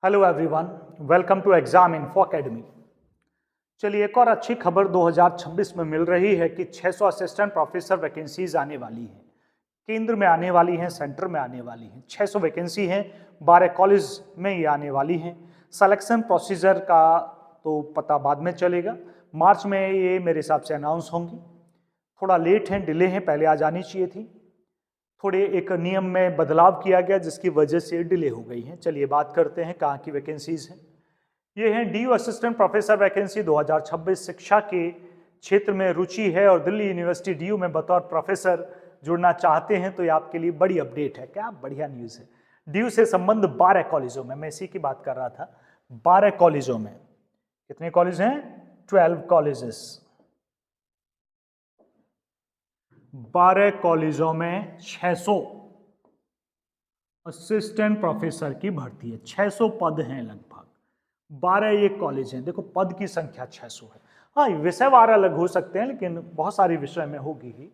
Hello everyone, welcome to exam info academy. चलिए, एक और अच्छी खबर 2026 में मिल रही है कि 600 असिस्टेंट प्रोफेसर वैकेंसीज आने वाली हैं। केंद्र में आने वाली हैं, सेंटर में आने वाली हैं। 600 वैकेंसी हैं, 12 कॉलेज में ये आने वाली हैं। सिलेक्शन प्रोसीजर का तो पता बाद में चलेगा। मार्च में ये मेरे हिसाब से अनाउंस होंगी। थोड़ा लेट हैं, डिले हैं, पहले आ जानी चाहिए थी। थोड़े एक नियम में बदलाव किया गया जिसकी वजह से डिले हो गई है। चलिए बात करते हैं कहाँ की वैकेंसीज हैं। ये हैं डीयू असिस्टेंट प्रोफेसर वैकेंसी 2026। शिक्षा के क्षेत्र में रुचि है और दिल्ली यूनिवर्सिटी डीयू में बतौर प्रोफेसर जुड़ना चाहते हैं तो ये आपके लिए बड़ी अपडेट है। क्या बढ़िया न्यूज़ है। डीयू से संबंध 12 कॉलेजों में, मैं इसी की बात कर रहा था। 12 कॉलेजों में, कितने कॉलेज हैं? 12 कॉलेजेस। 12 कॉलेजों में 600 असिस्टेंट प्रोफेसर की भर्ती है। 600 पद हैं लगभग। 12 ये कॉलेज हैं। देखो, पद की संख्या 600 है। हाँ, विषयवार अलग हो सकते हैं लेकिन बहुत सारी विषय में होगी ही।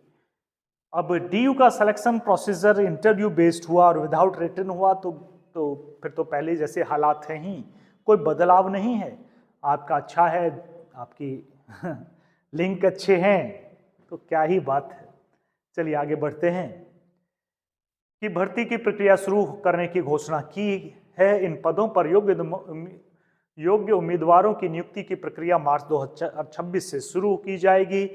अब डीयू का सिलेक्शन प्रोसीजर इंटरव्यू बेस्ड हुआ और विदाउट रिटन हुआ तो फिर तो पहले जैसे हालात हैं ही, कोई बदलाव नहीं है। आपका अच्छा है, आपकी लिंक अच्छे हैं तो क्या ही बात है। चलिए आगे बढ़ते हैं कि भर्ती की प्रक्रिया शुरू करने की घोषणा की है। इन पदों पर योग्य उम्मीदवारों की नियुक्ति की प्रक्रिया मार्च 2026 से शुरू की जाएगी।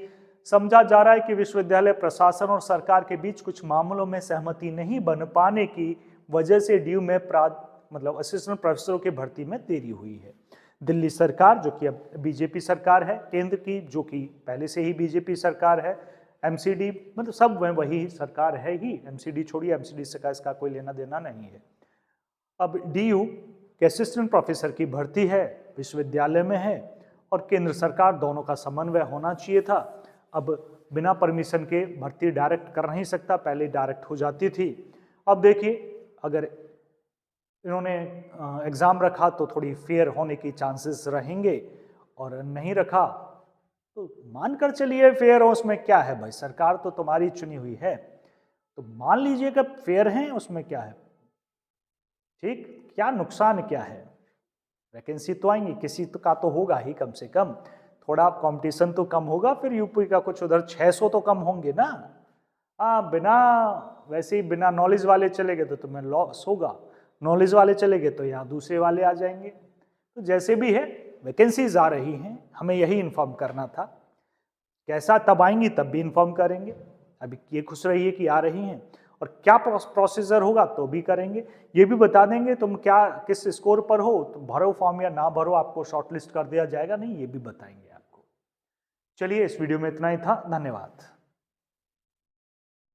समझा जा रहा है कि विश्वविद्यालय प्रशासन और सरकार के बीच कुछ मामलों में सहमति नहीं बन पाने की वजह से डीयू में असिस्टेंट प्रोफेसरों की भर्ती में देरी हुई है। दिल्ली सरकार, जो कि अब बीजेपी सरकार है, केंद्र की, जो कि पहले से ही बीजेपी सरकार है, एमसीडी, मतलब सब वही सरकार है ही। एमसीडी छोड़िए, एमसीडी से का इसका कोई लेना देना नहीं है। अब डीयू के असिस्टेंट प्रोफेसर की भर्ती है, विश्वविद्यालय में है और केंद्र सरकार, दोनों का समन्वय होना चाहिए था। अब बिना परमिशन के भर्ती डायरेक्ट कर नहीं सकता, पहले डायरेक्ट हो जाती थी। अब देखिए, अगर इन्होंने एग्ज़ाम रखा तो थोड़ी फेयर होने की चांसेस रहेंगे और नहीं रखा तो मानकर चलिए फेयर हो। उसमें क्या है भाई, सरकार तो तुम्हारी चुनी हुई है तो मान लीजिए कि फेयर है, उसमें क्या है। ठीक, क्या नुकसान क्या है। वैकेंसी तो आएंगी, किसी का तो होगा ही, कम से कम थोड़ा कंपटीशन तो कम होगा। फिर यूपी का कुछ उधर 600 तो कम होंगे ना। बिना वैसे ही बिना नॉलेज वाले चले गए तो तुम्हें लॉस होगा, नॉलेज वाले चले गए तो यहाँ दूसरे वाले आ जाएंगे। तो जैसे भी है, वैकेंसीज आ रही हैं, हमें यही इन्फॉर्म करना था। कैसा तब आएंगी तब भी इन्फॉर्म करेंगे। अभी ये खुश रहिए कि आ रही हैं, और क्या प्रोसीजर होगा तो भी करेंगे, ये भी बता देंगे। तुम क्या किस स्कोर पर हो तो भरो फॉर्म या ना भरो, आपको शॉर्टलिस्ट कर दिया जाएगा नहीं, ये भी बताएंगे आपको। चलिए, इस वीडियो में इतना ही था। धन्यवाद।